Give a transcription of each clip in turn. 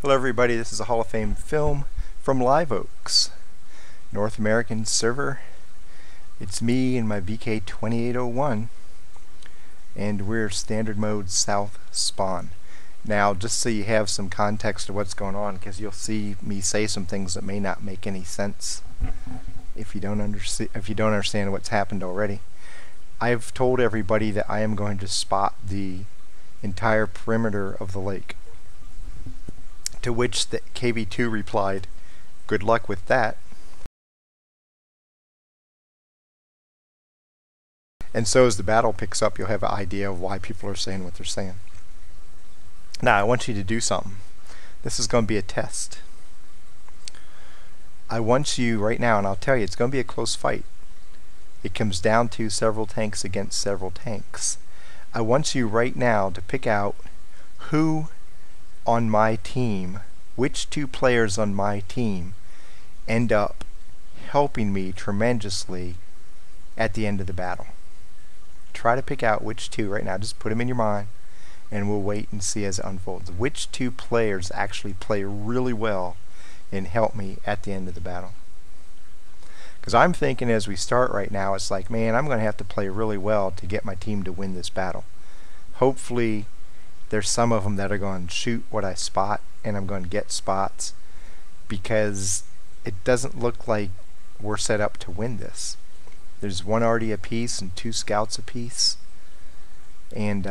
Hello everybody, this is a Hall of Fame film from Live Oaks, North American server. It's me and my VK2801, and we're standard mode south spawn. Now, just so you have some context of what's going on, because you'll see me say some things that may not make any sense if you don't understand what's happened already. I've told everybody that I am going to spot the entire perimeter of the lake. To which the KV2 replied, "Good luck with that." And so as the battle picks up, you'll have an idea of why people are saying what they're saying. Now, I want you to do something. This is going to be a test. I want you right now, and I'll tell you, it's going to be a close fight. It comes down to several tanks against several tanks. I want you right now to pick out who on my team, which two players on my team end up helping me tremendously at the end of the battle. Try to pick out which two right now. Just put them in your mind and we'll wait and see as it unfolds. Which two players actually play really well and help me at the end of the battle? Because I'm thinking as we start right now, it's like, man, I'm going to have to play really well to get my team to win this battle. Hopefully there's some of them that are going to shoot what I spot, and I'm going to get spots, because it doesn't look like we're set up to win this. There's one already apiece and two scouts apiece, and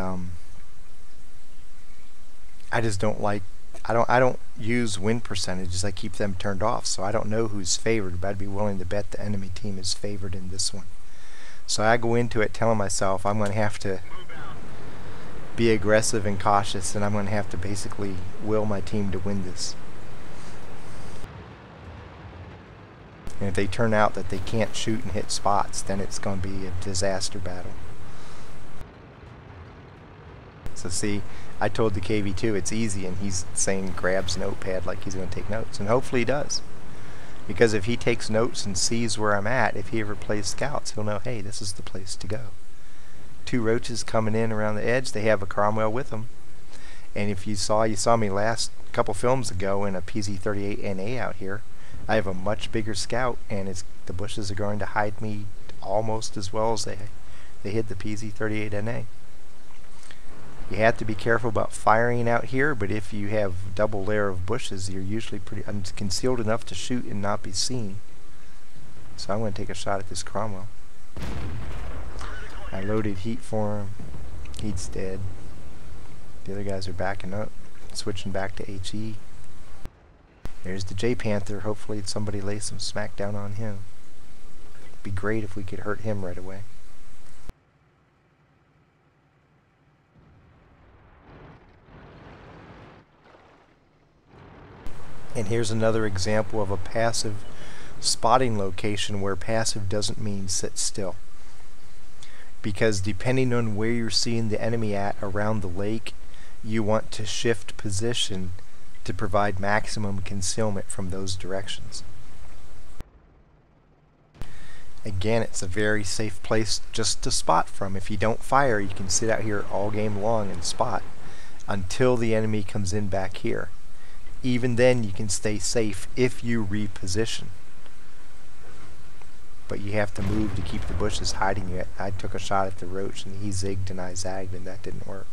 I just don't like. I don't use win percentages. I keep them turned off, so I don't know who's favored, but I'd be willing to bet the enemy team is favored in this one. So I go into it telling myself I'm going to have to be aggressive and cautious, and I'm going to have to basically will my team to win this. And if they turn out that they can't shoot and hit spots, then it's going to be a disaster battle. So see, I told the KV2 it's easy, and he's saying grabs notepad like he's going to take notes, and hopefully he does. Because if he takes notes and sees where I'm at, if he ever plays scouts, he'll know, hey, this is the place to go. Two roaches coming in around the edge. They have a Cromwell with them, and if you saw me last couple films ago in a PZ38 NA out here. I have a much bigger scout, and the bushes are going to hide me almost as well as they hid the PZ38 NA. You have to be careful about firing out here, but if you have double layer of bushes, you're usually pretty concealed enough to shoot and not be seen. So I'm going to take a shot at this Cromwell. I loaded heat for him. Heat's dead. The other guys are backing up, switching back to HE. There's the J Panther. Hopefully somebody lays some smack down on him. It'd be great if we could hurt him right away. And here's another example of a passive spotting location where passive doesn't mean sit still. Because depending on where you're seeing the enemy at around the lake, you want to shift position to provide maximum concealment from those directions. Again, it's a very safe place just to spot from. If you don't fire, you can sit out here all game long and spot until the enemy comes in back here. Even then, you can stay safe if you reposition. But you have to move to keep the bushes hiding you. I took a shot at the roach and he zigged and I zagged, and that didn't work.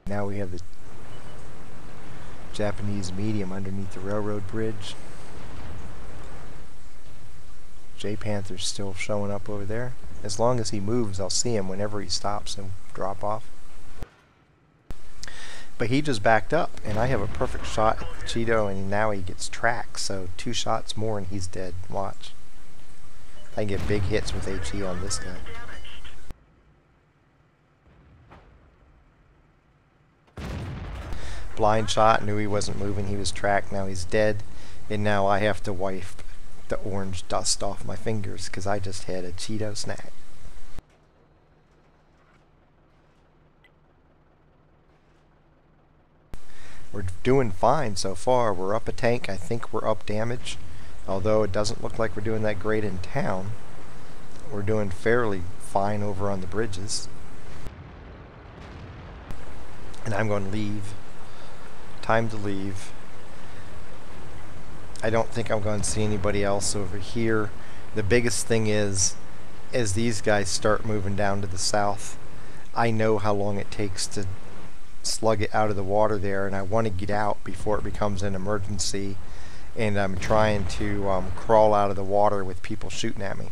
Now we have the Japanese medium underneath the railroad bridge. J Panther's still showing up over there. As long as he moves, I'll see him whenever he stops and drop off. But he just backed up, and I have a perfect shot at the Cheeto, and now he gets tracked. So 2 shots more and he's dead. Watch. I can get big hits with HE on this guy. Blind shot, knew he wasn't moving, he was tracked, now he's dead. And now I have to wipe the orange dust off my fingers because I just had a Cheeto snack. We're doing fine so far. We're up a tank. I think we're up damage. Although it doesn't look like we're doing that great in town. We're doing fairly fine over on the bridges. And I'm going to leave. Time to leave. I don't think I'm going to see anybody else over here. The biggest thing is, as these guys start moving down to the south, I know how long it takes to slug it out of the water there, and I want to get out before it becomes an emergency, and I'm trying to crawl out of the water with people shooting at me.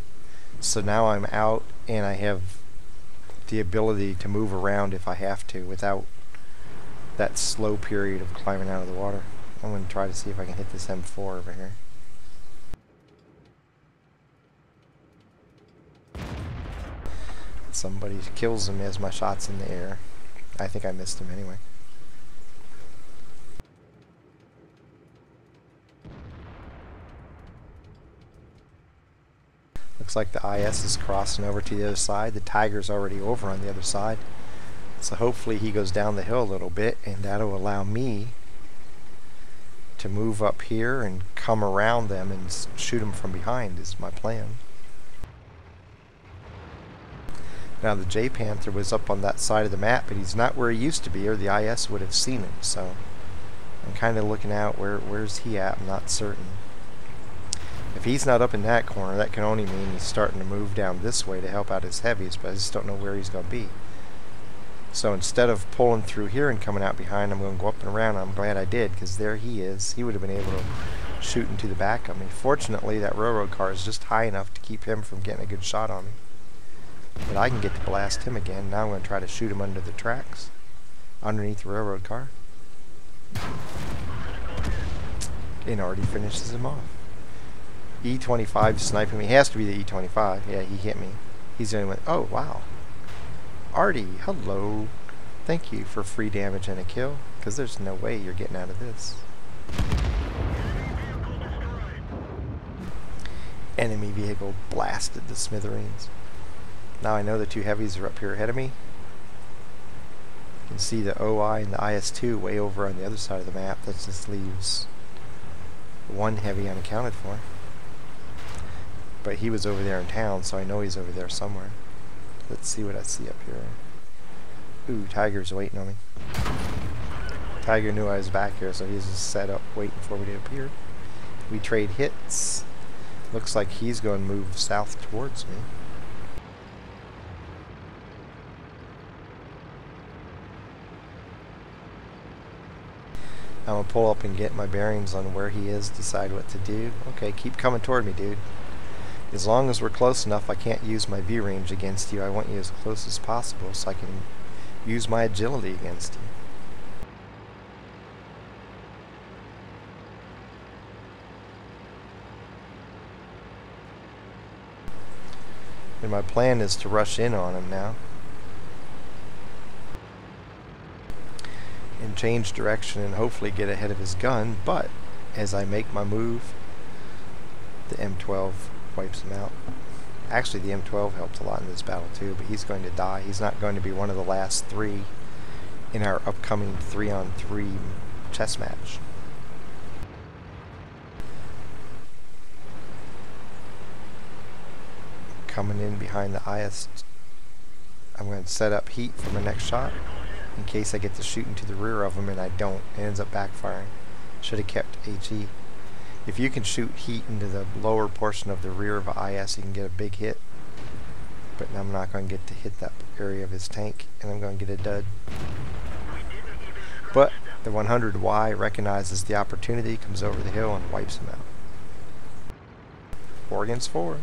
So now I'm out, and I have the ability to move around if I have to without that slow period of climbing out of the water. I'm going to try to see if I can hit this M4 over here. Somebody kills him as my shot's in the air. I think I missed him anyway. Looks like the IS is crossing over to the other side. The Tiger's already over on the other side. So hopefully he goes down the hill a little bit, and that'll allow me to move up here and come around them and shoot them from behind is my plan. Now the J Panther was up on that side of the map, but he's not where he used to be, or the IS would have seen him. So I'm kind of looking out where's he at. I'm not certain. If he's not up in that corner, that can only mean he's starting to move down this way to help out his heavies, but I just don't know where he's going to be. So instead of pulling through here and coming out behind, I'm going to go up and around. I'm glad I did, because there he is. He would have been able to shoot into the back of me. Fortunately, that railroad car is just high enough to keep him from getting a good shot on me. But I can get to blast him again. Now I'm going to try to shoot him under the tracks, underneath the railroad car. And already finishes him off. E25 sniping me. He has to be the E25. Yeah, he hit me. He's the only one. Oh, wow. Artie, hello. Thank you for free damage and a kill, because there's no way you're getting out of this. Enemy vehicle blasted to smithereens. Now I know the two heavies are up here ahead of me. You can see the OI and the IS-2 way over on the other side of the map. That just leaves one heavy unaccounted for. But he was over there in town, so I know he's over there somewhere. Let's see what I see up here. Ooh, Tiger's waiting on me. Tiger knew I was back here, so he's just set up waiting for me to appear. We trade hits. Looks like he's going to move south towards me. I'm going to pull up and get my bearings on where he is, decide what to do. Okay, keep coming toward me, dude. As long as we're close enough, I can't use my V range against you. I want you as close as possible so I can use my agility against you. And my plan is to rush in on him now. And change direction and hopefully get ahead of his gun, but as I make my move, the M12 wipes him out. Actually, the M12 helped a lot in this battle too, but he's going to die. He's not going to be one of the last three in our upcoming 3-on-3 chess match. Coming in behind the IS, I'm going to set up heat for my next shot in case I get to shoot into the rear of him, and I don't. It ends up backfiring. Should have kept HE. If you can shoot heat into the lower portion of the rear of an IS, you can get a big hit. But I'm not going to get to hit that area of his tank, and I'm going to get a dud. But the 100Y recognizes the opportunity, comes over the hill, and wipes him out. 4 against 4.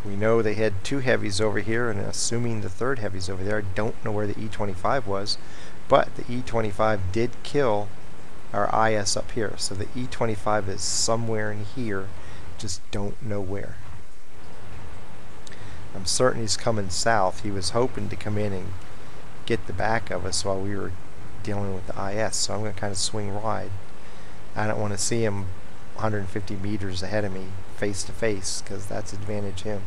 We know they had 2 heavies over here, and assuming the 3rd heavy's over there, I don't know where the E25 was, but the E25 did kill our IS up here. So the E25 is somewhere in here, just don't know where. I'm certain he's coming south. He was hoping to come in and get the back of us while we were dealing with the IS, so I'm going to kind of swing wide. I don't want to see him 150 meters ahead of me face to face, because that's advantage him.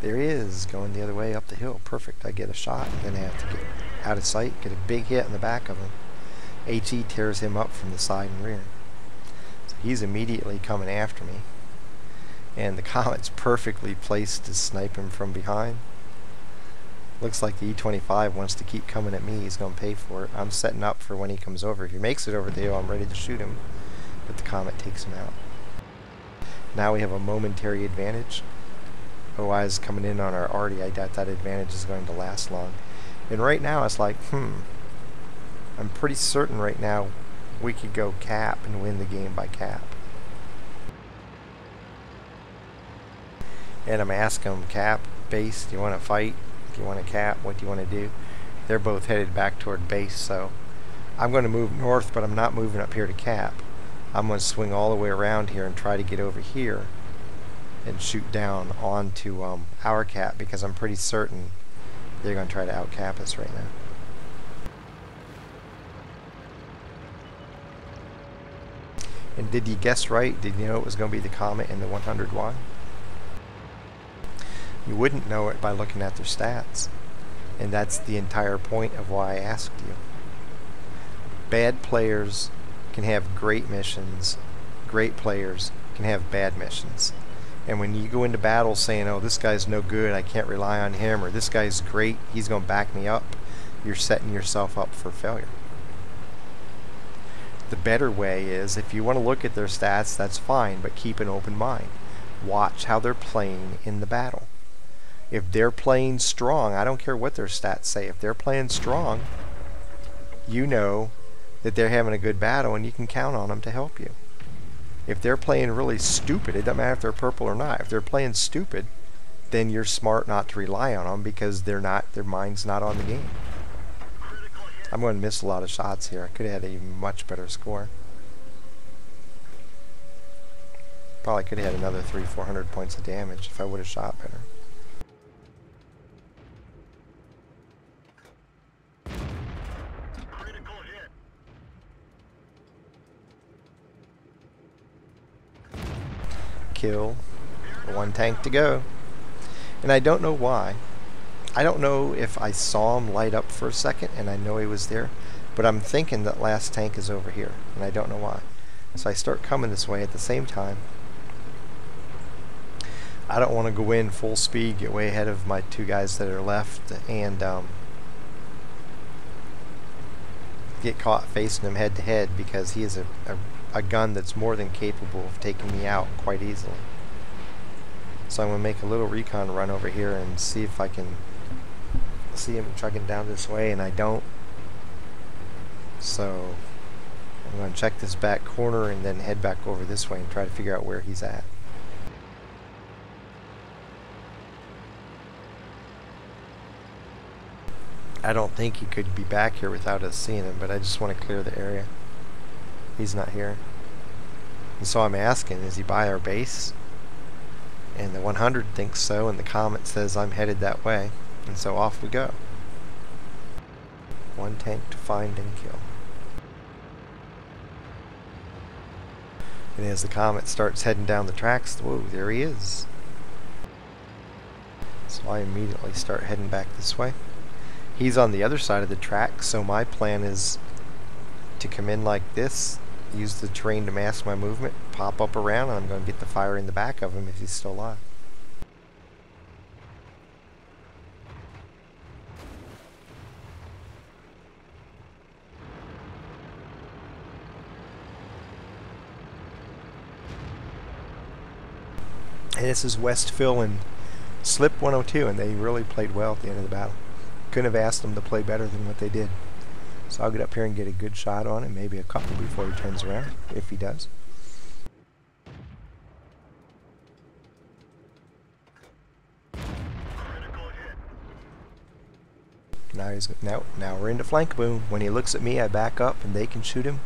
There he is, going the other way up the hill. Perfect. I get a shot, and then I have to get out of sight, get a big hit in the back of him. HE tears him up from the side and rear. he's immediately coming after me. And the Comet's perfectly placed to snipe him from behind. Looks like the E-25 wants to keep coming at me. He's going to pay for it. I'm setting up for when he comes over. If he makes it over the hill, I'm ready to shoot him. But the Comet takes him out. Now we have a momentary advantage. Otherwise, coming in on our arty, I doubt that advantage is going to last long. And right now, it's like, I'm pretty certain right now we could go cap and win the game by cap. And I'm asking them, cap, base, do you want to fight? Do you want to cap? What do you want to do? They're both headed back toward base, so I'm going to move north, but I'm not moving up here to cap. I'm going to swing all the way around here and try to get over here and shoot down onto our cap, because I'm pretty certain they're going to try to outcap us right now. And did you guess right? Did you know it was going to be the Comet and the 100Y? You wouldn't know it by looking at their stats. And that's the entire point of why I asked you. Bad players can have great missions. Great players can have bad missions. And when you go into battle saying, oh, this guy's no good, I can't rely on him, or this guy's great, he's going to back me up, you're setting yourself up for failure. The better way is, if you want to look at their stats, that's fine, but keep an open mind. Watch how they're playing in the battle. If they're playing strong, I don't care what their stats say, if they're playing strong, you know that they're having a good battle and you can count on them to help you. If they're playing really stupid, it doesn't matter if they're purple or not. If they're playing stupid, then you're smart not to rely on them, because they're not, their mind's not on the game. I'm going to miss a lot of shots here. I could have had a much better score. Probably could have had another 300-400 points of damage if I would have shot better. Kill. One tank to go. And I don't know why. I don't know if I saw him light up for a second and I know he was there, but I'm thinking that last tank is over here, and I don't know why. So I start coming this way at the same time. I don't want to go in full speed, get way ahead of my two guys that are left, and get caught facing him head to head, because he is a gun that's more than capable of taking me out quite easily. So I'm going to make a little recon run over here and see if I can see him trucking down this way, and I don't. So I'm going to check this back corner and then head back over this way and try to figure out where he's at. I don't think he could be back here without us seeing him, but I just want to clear the area. He's not here. And so I'm asking, is he by our base? And the 100 thinks so, and the Comet says I'm headed that way. And so off we go. One tank to find and kill. And as the Comet starts heading down the tracks, whoa, there he is. So I immediately start heading back this way. He's on the other side of the track, so my plan is to come in like this, use the terrain to mask my movement, pop up around, and I'm going to get the fire in the back of him if he's still alive. And this is West Phil and Slip 102, and they really played well at the end of the battle. Couldn't have asked them to play better than what they did. So I'll get up here and get a good shot on him, maybe a couple before he turns around, if he does. Now we're into flank boom. When he looks at me, I back up and they can shoot him.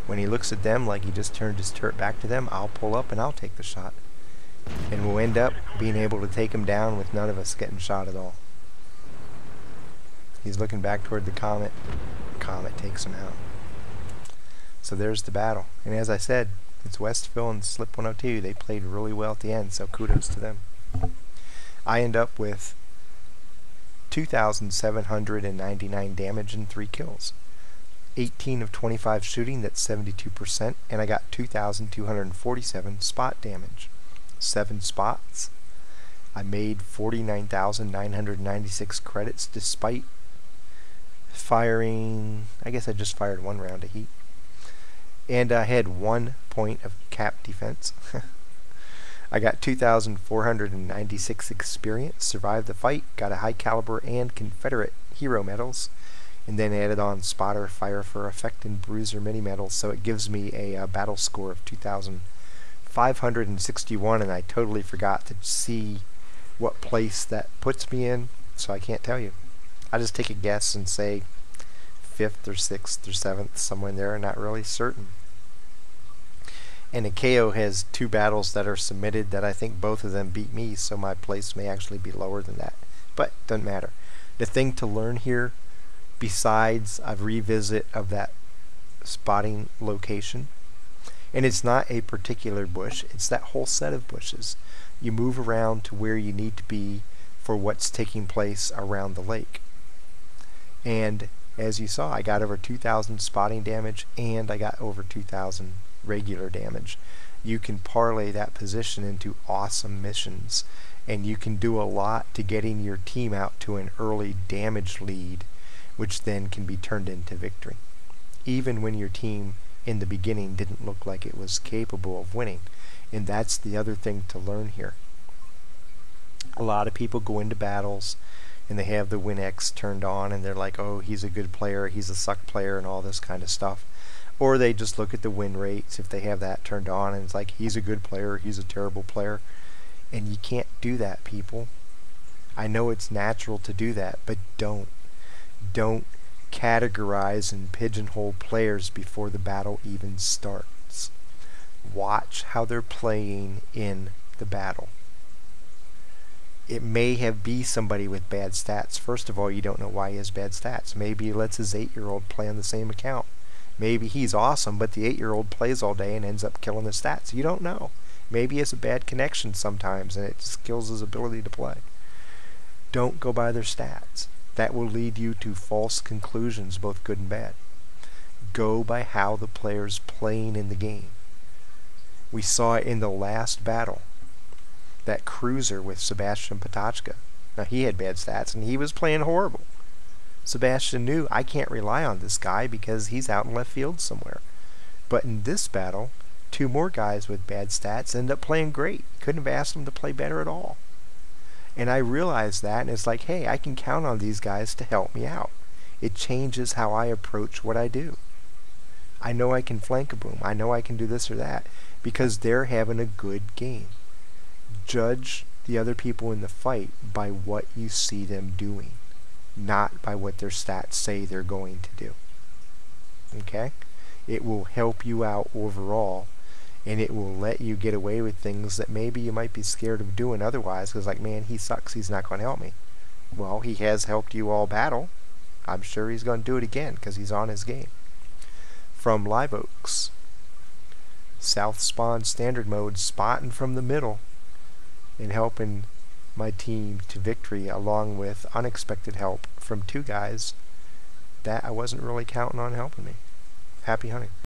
When he looks at them like he just turned his turret back to them, I'll pull up and I'll take the shot. And we'll end up being able to take him down with none of us getting shot at all. He's looking back toward the Comet. Comet takes him out. So there's the battle. And as I said, it's West Phil and Slip 102. They played really well at the end, so kudos to them. I end up with 2,799 damage and 3 kills. 18 of 25 shooting, that's 72%, and I got 2,247 spot damage. 7 spots. I made 49,996 credits despite firing, I guess I just fired 1 round of heat. And I had 1 point of cap defense. I got 2,496 experience, survived the fight, got a High Caliber and Confederate hero medals, and then added on spotter, fire for effect, and bruiser mini medals, so it gives me a battle score of 2,561, and I totally forgot to see what place that puts me in, so I can't tell you. I just take a guess and say 5th or 6th or 7th, somewhere in there, not really certain. And the KO has 2 battles that are submitted that I think both of them beat me, so my place may actually be lower than that. But doesn't matter. The thing to learn here, besides a revisit of that spotting location, and it's not a particular bush, it's that whole set of bushes. You move around to where you need to be for what's taking place around the lake. And as you saw, I got over 2,000 spotting damage, and I got over 2,000 regular damage. You can parlay that position into awesome missions, and you can do a lot to getting your team out to an early damage lead, which then can be turned into victory, even when your team in the beginning didn't look like it was capable of winning. And that's the other thing to learn here. A lot of people go into battles and they have the win X turned on, and they're like, oh, he's a good player, he's a suck player, and all this kind of stuff. Or they just look at the win rates if they have that turned on, and it's like, he's a good player, he's a terrible player. And you can't do that, people. I know it's natural to do that, but don't categorize and pigeonhole players before the battle even starts. Watch how they're playing in the battle. It may be somebody with bad stats. First of all, you don't know why he has bad stats. Maybe he lets his 8-year-old play on the same account. Maybe he's awesome, but the 8-year-old plays all day and ends up killing his stats. You don't know. Maybe he has a bad connection sometimes and it just kills his ability to play. Don't go by their stats. That will lead you to false conclusions, both good and bad. Go by how the player's playing in the game. We saw it in the last battle. That cruiser with Sebastian Patochka. Now, he had bad stats and he was playing horrible. Sebastian knew, I can't rely on this guy because he's out in left field somewhere. But in this battle, 2 more guys with bad stats ended up playing great. Couldn't have asked them to play better at all. And I realized that, and it's like, hey, I can count on these guys to help me out. It changes how I approach what I do. I know I can flank a boom. I know I can do this or that because they're having a good game. Judge the other people in the fight by what you see them doing, not by what their stats say they're going to do. Okay? It will help you out overall, and it will let you get away with things that maybe you might be scared of doing otherwise, because like, man, he sucks, he's not going to help me. Well, he has helped you all battle. I'm sure he's going to do it again because he's on his game. From Live Oaks, South Spawn Standard Mode, spotting from the middle and helping my team to victory, along with unexpected help from 2 guys that I wasn't really counting on helping me. Happy hunting.